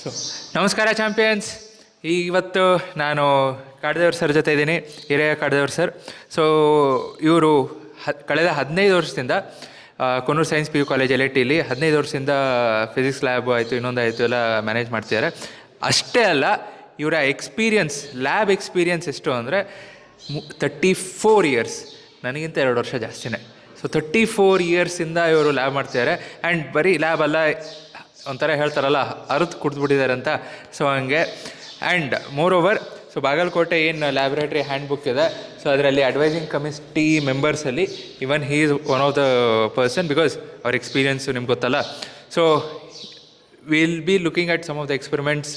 So ನಮಸ್ಕಾರ champions. ಇವತ್ತು ನಾನು ಕಾಡದೇವ್ರ ಸರ್ ಜೊತೆ ಇದ್ದೀನಿ, ಹಿರಿಯ ಕಾಡದೇವ್ರ ಸರ್. ಸೊ ಇವರು ಕಳೆದ 15 ವರ್ಷದಿಂದ ಕೊನ್ನೂರು ಸೈನ್ಸ್ PU ಕಾಲೇಜ್ LITಲಿ 15 ವರ್ಷದಿಂದ ಫಿಸಿಕ್ಸ್ ಲ್ಯಾಬ್ ಆಯಿತು, ಇನ್ನೊಂದಾಯಿತು ಎಲ್ಲ ಮ್ಯಾನೇಜ್ ಮಾಡ್ತಿದ್ದಾರೆ. ಅಷ್ಟೇ ಅಲ್ಲ, ಇವರ ಎಕ್ಸ್ಪೀರಿಯನ್ಸ್, ಲ್ಯಾಬ್ ಎಕ್ಸ್ಪೀರಿಯನ್ಸ್ ಎಷ್ಟು ಅಂದರೆ 34 ಇಯರ್ಸ್, ನನಗಿಂತ 2 ವರ್ಷ ಜಾಸ್ತಿನೇ. ಸೊ 34 ಇಯರ್ಸಿಂದ ಇವರು ಲ್ಯಾಬ್ ಮಾಡ್ತಿದ್ದಾರೆ. ಆ್ಯಂಡ್ ಬರೀ ಲ್ಯಾಬ್ ಅಲ್ಲ, ಒಂಥರ ಹೇಳ್ತಾರಲ್ಲ ಅರ್ತ್ ಕುಡಿದ್ಬಿಟ್ಟಿದ್ದಾರೆ ಅಂತ, ಸೊ ಹಂಗೆ. And more over, so Bagalkot ಏನು ಲ್ಯಾಬ್ರೇಟ್ರಿ ಹ್ಯಾಂಡ್ ಬುಕ್ ಇದೆ, ಸೊ ಅದರಲ್ಲಿ ಅಡ್ವೈಸಿಂಗ್ ಕಮಿಟಿ ಮೆಂಬರ್ಸಲ್ಲಿ even he is one of the person, because ಅವ್ರ ಎಕ್ಸ್ಪೀರಿಯನ್ಸು ನಿಮ್ಗೆ ಗೊತ್ತಲ್ಲ. So will be looking at some of the experiments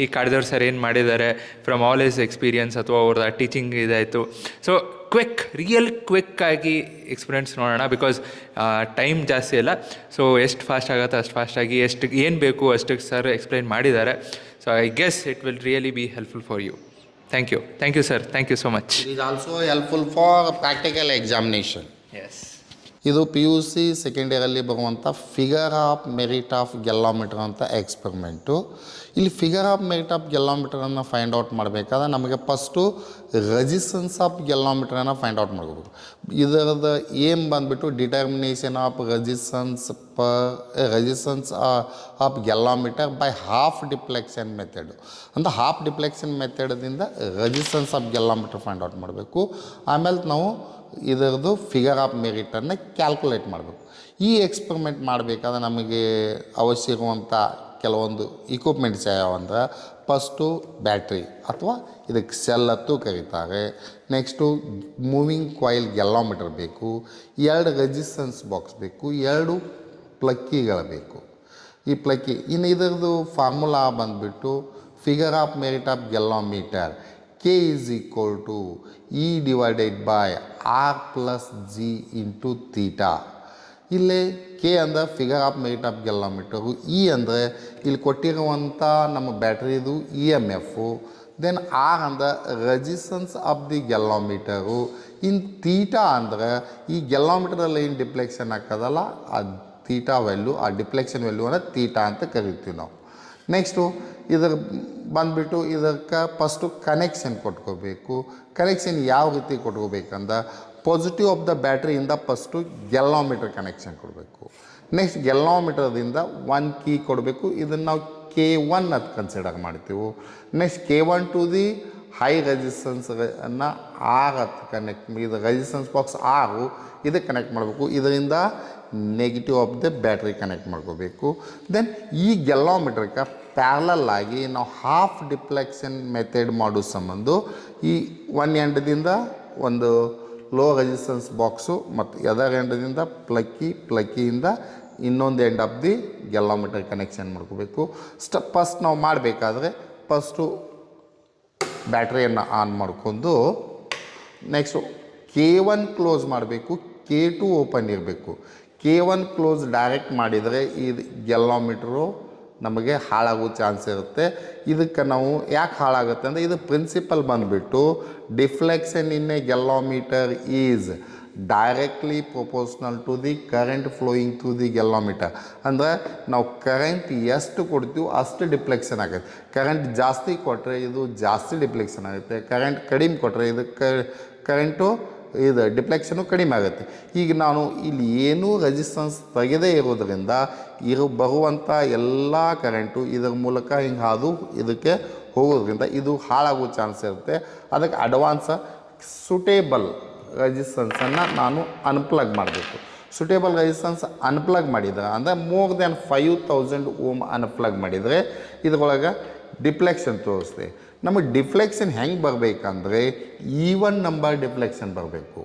ಈ ಕಾಡ್ದವ್ರು ಸರ್ ಏನು ಮಾಡಿದ್ದಾರೆ ಫ್ರಮ್ ಆಲ್ ಹಿಸ್ ಎಕ್ಸ್ಪೀರಿಯನ್ಸ್, ಅಥವಾ ಅವ್ರದ್ದು ಟೀಚಿಂಗ್ ಇದಾಯಿತು. ಸೊ ರಿಯಲ್ ಕ್ವಿಕ್ಕಾಗಿ ಎಕ್ಸ್ಪೀರಿಯನ್ಸ್ ನೋಡೋಣ, ಬಿಕಾಸ್ ಟೈಮ್ ಜಾಸ್ತಿ ಇಲ್ಲ. ಸೊ ಎಷ್ಟು ಫಾಸ್ಟ್ ಆಗುತ್ತೋ ಅಷ್ಟು ಫಾಸ್ಟಾಗಿ, ಎಷ್ಟು ಏನು ಬೇಕು ಅಷ್ಟಕ್ಕೆ ಸರ್ ಎಕ್ಸ್ಪ್ಲೈನ್ ಮಾಡಿದ್ದಾರೆ. So I guess it will really be helpful for you. Thank you sir, thank you so much. It is also helpful for practical examination. Yes. ಇದು PUC ಸೆಕೆಂಡ್ ಇಯರಲ್ಲಿ ಬರುವಂಥ figure of merit of galvanometer ಅಂತ experiment. ಇಲ್ಲಿ figure of merit of ಗೆಲ್ಲೋಮೀಟರನ್ನು find out ಮಾಡಬೇಕಾದ್ರೆ ನಮಗೆ first resistance of ಗೆಲ್ಲೋಮೀಟರನ್ನು find out ಮಾಡಬೇಕು. ಇದರದ ಏಮ್ ಬಂದುಬಿಟ್ಟು determination of resistance of galvanometer by half deflection method. ಅಂತ ಹಾಫ್ ಡಿಫ್ಲೆಕ್ಷನ್ ಮೆಥಡದಿಂದ resistance of galvanometer find out ಮಾಡಬೇಕು. ಆಮೇಲೆ ನಾವು ಇದರದ್ದು ಫಿಗರ್ ಆಫ್ ಮೆರಿಟನ್ನು ಕ್ಯಾಲ್ಕುಲೇಟ್ ಮಾಡಬೇಕು. ಈ ಎಕ್ಸ್ಪೆರಿಮೆಂಟ್ ಮಾಡಬೇಕಾದ್ರೆ ನಮಗೆ ಅವಶ್ಯ ಇರುವಂಥ ಕೆಲವೊಂದು ಇಕ್ವಿಪ್ಮೆಂಟ್ಸ್ ಯಾವಂದ್ರೆ, ಫಸ್ಟು ಬ್ಯಾಟ್ರಿ ಅಥವಾ ಇದಕ್ಕೆ ಸೆಲ್ ಅಂತೂ ಕರೀತಾರೆ. ನೆಕ್ಸ್ಟು ಮೂವಿಂಗ್ ಕಾಯಿಲ್ ಗೆಲ್ಲೋಮೀಟರ್ ಬೇಕು, 2 ರೆಸಿಸ್ಟೆನ್ಸ್ ಬಾಕ್ಸ್ ಬೇಕು, 2 ಪ್ಲಕ್ಕಿಗಳು ಬೇಕು. ಈ ಪ್ಲಕ್ಕಿ ಇನ್ನು ಇದರದ್ದು ಫಾರ್ಮುಲಾ ಬಂದುಬಿಟ್ಟು figure of merit of galvanometer K is equal to E divided by R plus G into theta. ಇಲ್ಲಿ ಕೆ ಅಂದರೆ figure of merit of galvanometer, E ಅಂದರೆ ಇಲ್ಲಿ ಕೊಟ್ಟಿರುವಂಥ ನಮ್ಮ ಬ್ಯಾಟ್ರಿದು EMF, ದೆನ್ ಆರ್ ಅಂದರೆ resistance of the galvanometer, and theta ಅಂದರೆ ಈ ಗೆಲ್ಲೋಮೀಟರಲ್ಲಿ ಏನು ಡಿಫ್ಲೆಕ್ಷನ್ ಆಗ್ತದಲ್ಲ ಆ ತೀಟಾ ವ್ಯಾಲ್ಯೂ, ಆ ಡಿಫ್ಲೆಕ್ಷನ್ ವ್ಯಾಲ್ಯೂನ ತೀಟಾ ಅಂತ ಕರಿತೀವಿ ನಾವು. ನೆಕ್ಸ್ಟು ಇದರ ಬಂದುಬಿಟ್ಟು ಇದಕ್ಕೆ ಫಸ್ಟು ಕನೆಕ್ಷನ್ ಕೊಟ್ಕೋಬೇಕು. ಕನೆಕ್ಷನ್ ಯಾವ ರೀತಿ ಕೊಟ್ಕೋಬೇಕಂದ್ರೆ, ಪಾಸಿಟಿವ್ ಆಫ್ ದ ಬ್ಯಾಟ್ರಿಯಿಂದ ಫಸ್ಟು ಗೆಲ್ಲೋಮೀಟರ್ ಕನೆಕ್ಷನ್ ಕೊಡಬೇಕು. ನೆಕ್ಸ್ಟ್ ಗೆಲ್ಲೋಮೀಟರ್ದಿಂದ 1 ಕೀ ಕೊಡಬೇಕು. ಇದನ್ನು ನಾವು K1 ಅಂತ ಕನ್ಸಿಡರ್ ಮಾಡ್ತೀವಿ. Next K1 to the high ರೆಸಿಸ್ಟೆನ್ಸನ್ನು ಆರ್ ಅಂತ ಕನೆಕ್ಟ್, ಇದು ರೆಸಿಸ್ಟೆನ್ಸ್ ಬಾಕ್ಸ್ 6 ಇದಕ್ಕೆ ಕನೆಕ್ಟ್ ಮಾಡಬೇಕು. ಇದರಿಂದ negative of the battery connect ಮಾಡ್ಕೋಬೇಕು. ದೆನ್ ಈ ಗೆಲ್ಲೋಮೀಟರ್ಗೆ ಪ್ಯಾರಲಲ್ ಆಗಿ ನಾವು ಹಾಫ್ ಡಿಫ್ಲೆಕ್ಷನ್ ಮೆಥಡ್ ಮಾಡೋ ಸಂಬಂಧ ಈ ಒನ್ ಎಂಡದಿಂದ ಒಂದು ಲೋ ರೆಸಿಸ್ಟೆನ್ಸ್ ಬಾಕ್ಸು ಮತ್ತು ಅದರ್ ಎಂಡದಿಂದ ಪ್ಲಕ್ಕಿಯಿಂದ ಇನ್ನೊಂದು ಎಂಡ್ ಆಫ್ ದಿ ಗೆಲ್ಲೋಮೀಟರ್ ಕನೆಕ್ಷನ್ ಮಾಡ್ಕೋಬೇಕು. ಫಸ್ಟ್ ನಾವು ಮಾಡಬೇಕಾದ್ರೆ ಫಸ್ಟು ಬ್ಯಾಟ್ರಿಯನ್ನು ಆನ್ ಮಾಡ್ಕೊಂಡು ನೆಕ್ಸ್ಟು K1 ಕ್ಲೋಸ್ ಮಾಡಬೇಕು, K2 ಓಪನ್ ಇರಬೇಕು. K1 ಕ್ಲೋಸ್ ಡೈರೆಕ್ಟ್ ಮಾಡಿದರೆ ಈ ಗೆಲ್ಲೋಮೀಟ್ರು ನಮಗೆ ಹಾಳಾಗೋ ಚಾನ್ಸ್ ಇರುತ್ತೆ. ಇದಕ್ಕೆ ನಾವು ಯಾಕೆ ಹಾಳಾಗುತ್ತೆ ಅಂದರೆ, ಇದು ಪ್ರಿನ್ಸಿಪಲ್ ಬಂದುಬಿಟ್ಟು deflection in a galvanometer is directly proportional to the current flowing through the galvanometer. ಅಂದರೆ ನಾವು ಕರೆಂಟ್ ಎಷ್ಟು ಕೊಡ್ತೀವಿ ಅಷ್ಟು ಡಿಫ್ಲೆಕ್ಷನ್ ಆಗುತ್ತೆ. ಕರೆಂಟ್ ಜಾಸ್ತಿ ಕೊಟ್ಟರೆ ಇದು ಜಾಸ್ತಿ ಡಿಫ್ಲೆಕ್ಷನ್ ಆಗುತ್ತೆ, ಕರೆಂಟ್ ಕಡಿಮೆ ಕೊಟ್ಟರೆ ಇದಕ್ಕೆ ಕರೆಂಟು ಇದು ಡಿಫ್ಲೆಕ್ಷನು ಕಡಿಮೆ ಆಗುತ್ತೆ. ಈಗ ನಾನು ಇಲ್ಲಿ ಏನೂ ರೆಸಿಸ್ಟೆನ್ಸ್ ತೆಗೆದೇ ಇರೋದರಿಂದ ಬರುವಂಥ ಎಲ್ಲ ಕರೆಂಟು ಇದರ ಮೂಲಕ ಹಿಂಗೆ ಹಾದು ಇದಕ್ಕೆ ಹೋಗೋದ್ರಿಂದ ಇದು ಹಾಳಾಗೋ ಚಾನ್ಸ್ ಇರುತ್ತೆ. ಅದಕ್ಕೆ ಅಡ್ವಾನ್ಸ್ ಸುಟೇಬಲ್ ರೆಸಿಸ್ಟೆನ್ಸನ್ನು ನಾನು ಅನ್ಪ್ಲಗ್ ಮಾಡಬೇಕು. ಸುಟೇಬಲ್ ರೆಸಿಸ್ಟೆನ್ಸ್ ಅನ್ಪ್ಲಗ್ ಮಾಡಿದರೆ ಅಂದರೆ ಮೋರ್ ದೆನ್ 5000 ಓಮ್ ಅನ್ಪ್ಲಗ್ ಮಾಡಿದರೆ ಇದ್ರೊಳಗೆ ಡಿಫ್ಲೆಕ್ಷನ್ ತೋರಿಸ್ತೆ. ನಮಗೆ ಡಿಫ್ಲೆಕ್ಷನ್ ಹೆಂಗೆ ಬರಬೇಕಂದ್ರೆ ಈವನ್ ನಂಬರ್ ಡಿಫ್ಲೆಕ್ಷನ್ ಬರಬೇಕು.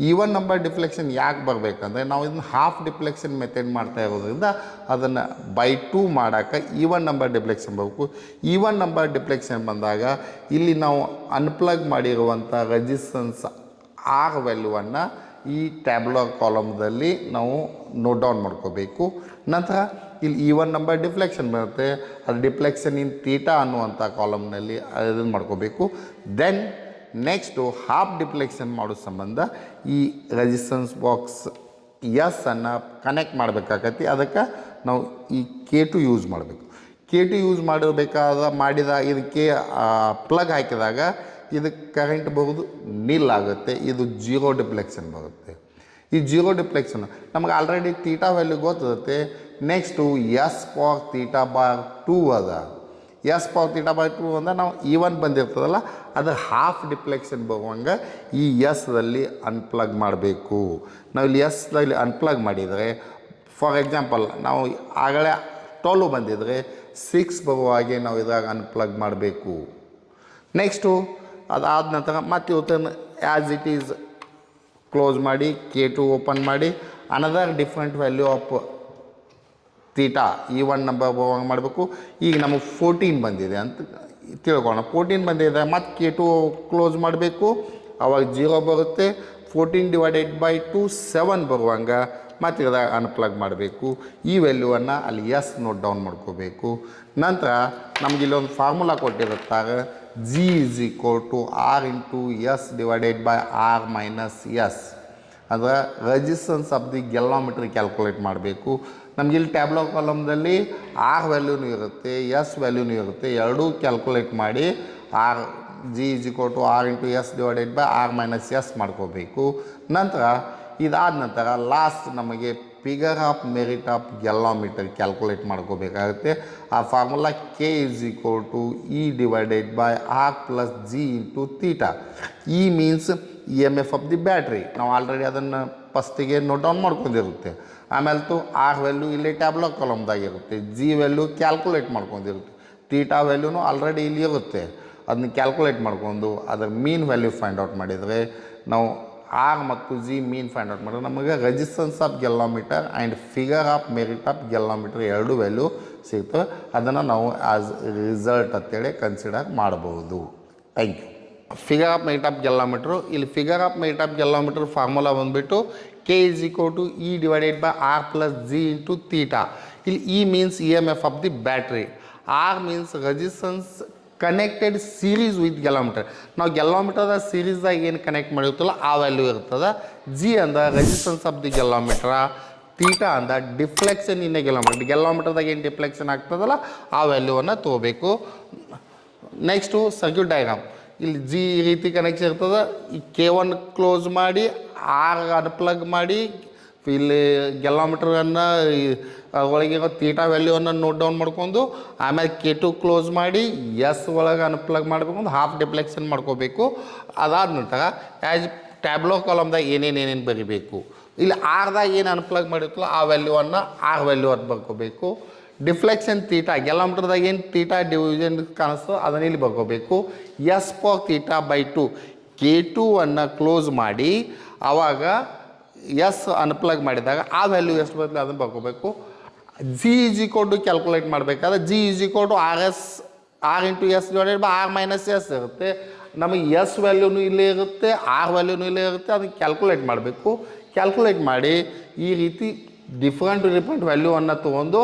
ಈವನ್ ನಂಬರ್ ಡಿಫ್ಲೆಕ್ಷನ್ ಯಾಕೆ ಬರಬೇಕಂದ್ರೆ, ನಾವು ಇದನ್ನು ಹಾಫ್ ಡಿಫ್ಲೆಕ್ಷನ್ ಮೆಥಡ್ ಮಾಡ್ತಾ ಇರೋದ್ರಿಂದ ಅದನ್ನು ಬೈ 2 ಮಾಡೋಕ್ಕೆ ಈವನ್ ನಂಬರ್ ಡಿಫ್ಲೆಕ್ಷನ್ ಬರಬೇಕು. ಈವನ್ ನಂಬರ್ ಡಿಫ್ಲೆಕ್ಷನ್ ಬಂದಾಗ ಇಲ್ಲಿ ನಾವು ಅನ್ಪ್ಲಗ್ ಮಾಡಿರುವಂಥ ರೆಸಿಸ್ಟೆನ್ಸ್ ಆರ್ ವ್ಯಾಲ್ಯೂವನ್ನು ಈ ಟ್ಯಾಬ್ಲರ್ ಕಾಲಮ್ದಲ್ಲಿ ನಾವು ನೋಟ್ ಡೌನ್ ಮಾಡ್ಕೋಬೇಕು. ನಂತರ ಇಲ್ಲಿ ಈವನ್ ನಂಬರ್ ಡಿಫ್ಲೆಕ್ಷನ್ ಬರುತ್ತೆ, ಅದು ಡಿಫ್ಲೆಕ್ಷನ್ ಇನ್ ತೀಟಾ ಅನ್ನುವಂಥ ಕಾಲಮ್ನಲ್ಲಿ ಅದನ್ನು ಮಾಡ್ಕೋಬೇಕು. ದೆನ್ ನೆಕ್ಸ್ಟು ಹಾಫ್ ಡಿಫ್ಲೆಕ್ಷನ್ ಮಾಡೋ ಸಂಬಂಧ ಈ ರೆಸಿಸ್ಟೆನ್ಸ್ ಬಾಕ್ಸ್ ಎಸ್ ಅನ್ನು ಕನೆಕ್ಟ್ ಮಾಡಬೇಕಾಗತ್ತೆ. ಅದಕ್ಕೆ ನಾವು ಈ K2 ಯೂಸ್ ಮಾಡಬೇಕು. K2 ಯೂಸ್ ಮಾಡಿದ ಇದಕ್ಕೆ ಪ್ಲಗ್ ಹಾಕಿದಾಗ ಇದಕ್ಕೆ ಕರೆಂಟ್ ಬರೋದು ನಿಲ್ ಆಗುತ್ತೆ, ಇದು ಜೀರೋ ಡಿಫ್ಲೆಕ್ಷನ್ ಬರುತ್ತೆ. ಈ ಜೀರೋ ಡಿಫ್ಲೆಕ್ಷನ್ ನಮಗೆ ಆಲ್ರೆಡಿ ತೀಟಾ ವ್ಯಾಲ್ಯೂ ಗೊತ್ತಿರುತ್ತೆ. Next S power theta bar 2 ಅದ. ಎಸ್ ಪವರ್ ತೀಟಾ ಬಾರ್ 2 ಅಂದ್ರೆ ನಾವು ಈವನ್ ಬಂದಿರ್ತದಲ್ಲ ಅದು ಹಾಫ್ ಡಿಫ್ಲೆಕ್ಷನ್ ಬರುವಂಗೆ ಈ ಎಸ್ದಲ್ಲಿ ಅನ್ಪ್ಲಗ್ ಮಾಡಬೇಕು. ನಾವು ಇಲ್ಲಿ ಎಸ್ದಲ್ಲಿ ಅನ್ಪ್ಲಗ್ ಮಾಡಿದರೆ ಫಾರ್ ಎಕ್ಸಾಂಪಲ್ ನಾವು ಆಗಲೇ 12 ಬಂದಿದ್ರೆ 6 ಬರುವ ಹಾಗೆ ನಾವು ಇದ್ರಾಗ ಅನ್ಪ್ಲಗ್ ಮಾಡಬೇಕು. ನೆಕ್ಸ್ಟು ಅದಾದ ನಂತರ ಮತ್ತೆ ಇವತ್ತನ್ನು ಆ್ಯಸ್ ಇಟ್ ಈಸ್ ಕ್ಲೋಸ್ ಮಾಡಿ K2 ಓಪನ್ ಮಾಡಿ another different value of theta E1 number ಬರುವಂಗೆ ಮಾಡಬೇಕು. ಈಗ ನಮಗೆ 14 ಬಂದಿದೆ ಅಂತ ತಿಳ್ಕೊಳ್ಳೋಣ. 14 ಬಂದಿದೆ ಮತ್ತು K2 ಕ್ಲೋಸ್ ಮಾಡಬೇಕು, ಅವಾಗ 0 ಬರುತ್ತೆ. 14/2 7 ಬರುವಂಗೆ ಮತ್ತು ಇದಾಗ ಅನ್ಪ್ಲಗ್ ಮಾಡಬೇಕು. ಈ ವ್ಯಾಲ್ಯೂವನ್ನು ಅಲ್ಲಿ ಎಸ್ ನೋಟ್ ಡೌನ್ ಮಾಡ್ಕೋಬೇಕು. ನಂತರ ನಮ್ಗೆ ಇಲ್ಲೊಂದು formula ಕೊಟ್ಟಿರುತ್ತಾರೆ, G = R × S / R - S. ಅಂದರೆ ರೆಸಿಸ್ಟೆನ್ಸ್ ಆಫ್ ದಿ ಗೆಲ್ಲೋಮೀಟ್ರ್ ಕ್ಯಾಲ್ಕುಲೇಟ್ ಮಾಡಬೇಕು. ನಮಗಿಲ್ಲಿ ಟ್ಯಾಬ್ಲೋ ಕಾಲಮ್ದಲ್ಲಿ ಆರ್ ವ್ಯಾಲ್ಯೂನೂ ಇರುತ್ತೆ, ಎಸ್ ವ್ಯಾಲ್ಯೂನೂ ಇರುತ್ತೆ. ಎರಡೂ ಕ್ಯಾಲ್ಕುಲೇಟ್ ಮಾಡಿ G = R × S / R - S ಮಾಡ್ಕೋಬೇಕು. ನಂತರ ಇದಾದ ನಂತರ ಲಾಸ್ಟ್ ನಮಗೆ figure of merit of galvanometer calculate ಮಾಡ್ಕೋಬೇಕಾಗುತ್ತೆ. ಆ formula K = E / R + G × θ. E means EMF of the battery. ನಾವು ಆಲ್ರೆಡಿ ಅದನ್ನು ಫಸ್ಟಿಗೆ ನೋಟ್ ಡೌನ್ ಮಾಡ್ಕೊಂಡಿರುತ್ತೆ. ಆಮೇಲೆ ಆರ್ ವ್ಯಾಲ್ಯೂ ಇಲ್ಲಿ ಟ್ಯಾಬ್ಲೋ ಕಾಲಮ್ದಾಗಿರುತ್ತೆ, G ವ್ಯಾಲ್ಯೂ ಕ್ಯಾಲ್ಕುಲೇಟ್ ಮಾಡ್ಕೊಂಡಿರುತ್ತೆ, ತೀಟಾ ವ್ಯಾಲ್ಯೂನು ಆಲ್ರೆಡಿ ಇಲ್ಲಿ ಇರುತ್ತೆ. ಅದನ್ನ ಕ್ಯಾಲ್ಕುಲೇಟ್ ಮಾಡ್ಕೊಂಡು ಅದರ ಮೀನ್ ವ್ಯಾಲ್ಯೂ ಫೈಂಡ್ ಔಟ್ ಮಾಡಿದರೆ ನಾವು ಆರ್ ಮತ್ತು G ಮೀನ್ ಫೈಂಡ್ ಔಟ್ ಮಾಡಿದ್ರೆ ನಮಗೆ resistance of galvanometer and figure of merit of galvanometer ಎರಡು ವ್ಯಾಲ್ಯೂ ಸಿಗ್ತವೆ. ಅದನ್ನು ನಾವು ಆ್ಯಸ್ ರಿಸಲ್ಟ್ ಅಂತೇಳಿ ಕನ್ಸಿಡರ್ ಮಾಡಬಹುದು. Thank you. Figure of merit of galvanometer, ಇಲ್ಲಿ figure of merit of galvanometer formula ಬಂದುಬಿಟ್ಟು K = E / R + G × θ. ಇಲ್ಲಿ E means EMF of the battery, R means resistance connected series with galvanometer. ನಾವು ಗೆಲ್ಲೋಮೀಟರ್ದ ಸೀರೀಸ್ದಾಗ ಏನು connect ಮಾಡಿರ್ತೀವಲ್ಲ ಆ value ಇರ್ತದೆ. G ಅಂದ ರೆಸಿಸ್ಟೆನ್ಸ್ ಆಫ್ ದಿ ಗೆಲ್ಲೋಮೀಟ್ರ, ತೀಟಾ ಅಂದ ಡಿಫ್ಲೆಕ್ಷನ್ ಇನ್ ಗೆಲ್ಲೋಮೀಟರ್ದಾಗ ಏನು ಡಿಫ್ಲೆಕ್ಷನ್ ಆಗ್ತದಲ್ಲ ಆ ವ್ಯಾಲ್ಯೂವನ್ನು ತೊಗೋಬೇಕು. Next circuit diagram. ಇಲ್ಲಿ G ಈ ರೀತಿ ಕನೆಕ್ಷನ್ ಇರ್ತದೆ. ಈ K1 ಕ್ಲೋಸ್ ಮಾಡಿ ಆರ್ ಅನ್ಪ್ಲಗ್ ಮಾಡಿ ಇಲ್ಲಿ ಗೆಲ್ಲೋಮೀಟ್ರನ್ನು ಒಳಗಿರೋ ತೀಟಾ ವ್ಯಾಲ್ಯೂವನ್ನು ನೋಟ್ ಡೌನ್ ಮಾಡ್ಕೊಂಡು ಆಮೇಲೆ K2 ಕ್ಲೋಸ್ ಮಾಡಿ ಎಸ್ ಒಳಗೆ ಅನ್ಪ್ಲಗ್ ಮಾಡಬೇಕು, ಒಂದು ಹಾಫ್ ಡಿಫ್ಲೆಕ್ಷನ್ ಮಾಡ್ಕೋಬೇಕು. ಅದಾದ ನಂತರ ಆ್ಯಸ್ ಟ್ಯಾಬ್ಲೋ ಕಾಲಮ್ದಾಗ ಏನೇನು ಬರೀಬೇಕು. ಇಲ್ಲಿ ಆರ್ದಾಗ ಏನು ಅನ್ಪ್ಲಗ್ ಮಾಡಿರ್ತಲ್ಲ ಆ ವ್ಯಾಲ್ಯೂವನ್ನು ಆರ್ ವ್ಯಾಲ್ಯೂ ಅದು ಬರ್ಕೋಬೇಕು. ಡಿಫ್ಲೆಕ್ಷನ್ ತೀಟಾ ಗೆಲ್ಲೋಮೀಟ್ರದಾಗ ಏನು ತೀಟಾ ಡಿವಿಷನ್ ಕಾಣಿಸ್ತೋ ಅದನ್ನು ಇಲ್ಲಿ ಬರ್ಕೋಬೇಕು. ಎಸ್ ಪವರ್ θ/2 K2 ಕ್ಲೋಸ್ ಮಾಡಿ ಆವಾಗ ಎಸ್ ಅನ್ಪ್ಲಗ್ ಮಾಡಿದಾಗ ಆ ವ್ಯಾಲ್ಯೂ ಎಷ್ಟು ಬರ್ತದೆ ಅದನ್ನು ಬರ್ಕೋಬೇಕು. G = ಕ್ಯಾಲ್ಕುಲೇಟ್ ಮಾಡಬೇಕಾದ್ರೆ G = R × S / R - S ಇರುತ್ತೆ. ನಮಗೆ ಎಸ್ ವ್ಯಾಲ್ಯೂನು ಇಲ್ಲೇ ಇರುತ್ತೆ, ಆರ್ ವ್ಯಾಲ್ಯೂನು ಇಲ್ಲೇ ಇರುತ್ತೆ. ಅದನ್ನು ಕ್ಯಾಲ್ಕುಲೇಟ್ ಮಾಡಬೇಕು. ಕ್ಯಾಲ್ಕುಲೇಟ್ ಮಾಡಿ ಈ ರೀತಿ ಡಿಫ್ರೆಂಟ್ ವ್ಯಾಲ್ಯೂವನ್ನು ತೊಗೊಂಡು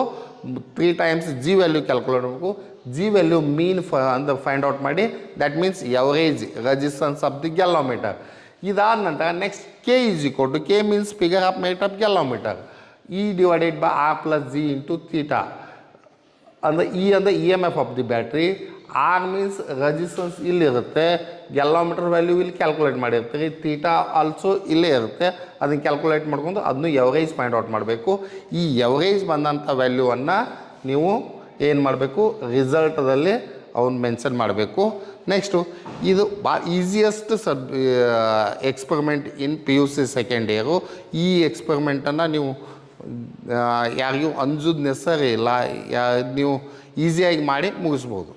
3 ಟೈಮ್ಸ್ G ವ್ಯಾಲ್ಯೂ ಕ್ಯಾಲ್ಕುಲೇಟ್ ಮಾಡಬೇಕು. G ವ್ಯಾಲ್ಯೂ ಮೀನ್ ಅಂತ ಫೈಂಡ್ ಔಟ್ ಮಾಡಿ, that means average resistance of the galvanometer. ಇದಾದ ನಂತರ next K = K means figure of merit of galvanometer, E / R + G × θ. ಅಂದರೆ E ಅಂದರೆ EMF of the battery, R means resistance ಇಲ್ಲಿರುತ್ತೆ, galvanometer value ಇಲ್ಲಿ calculate ಮಾಡಿರ್ತೀರಿ, theta also ಇಲ್ಲೇ ಇರುತ್ತೆ. ಅದನ್ನು ಕ್ಯಾಲ್ಕುಲೇಟ್ ಮಾಡ್ಕೊಂಡು ಅದನ್ನು ಎವರೇಜ್ ಫೈಂಡ್ ಔಟ್ ಮಾಡಬೇಕು. ಈ ಎವರೇಜ್ ಬಂದಂಥ ವ್ಯಾಲ್ಯೂವನ್ನು ನೀವು ಏನು ಮಾಡಬೇಕು, ರಿಸಲ್ಟದಲ್ಲಿ ಅವನ್ನ ಮೆನ್ಷನ್ ಮಾಡಬೇಕು. ನೆಕ್ಸ್ಟು ಇದು ಭಾಳ ಈಸಿಯೆಸ್ಟ್ ಎಕ್ಸ್ಪರಿಮೆಂಟ್ ಇನ್ PUC ಸೆಕೆಂಡ್ ಇಯರು. ಈ ಎಕ್ಸ್ಪರಿಮೆಂಟನ್ನು ನೀವು ಯಾರಿಗೂ ಅಂಜೋದು ನೆಸರಿ ಇಲ್ಲ, ನೀವು ಈಸಿಯಾಗಿ ಮಾಡಿ ಮುಗಿಸ್ಬೋದು.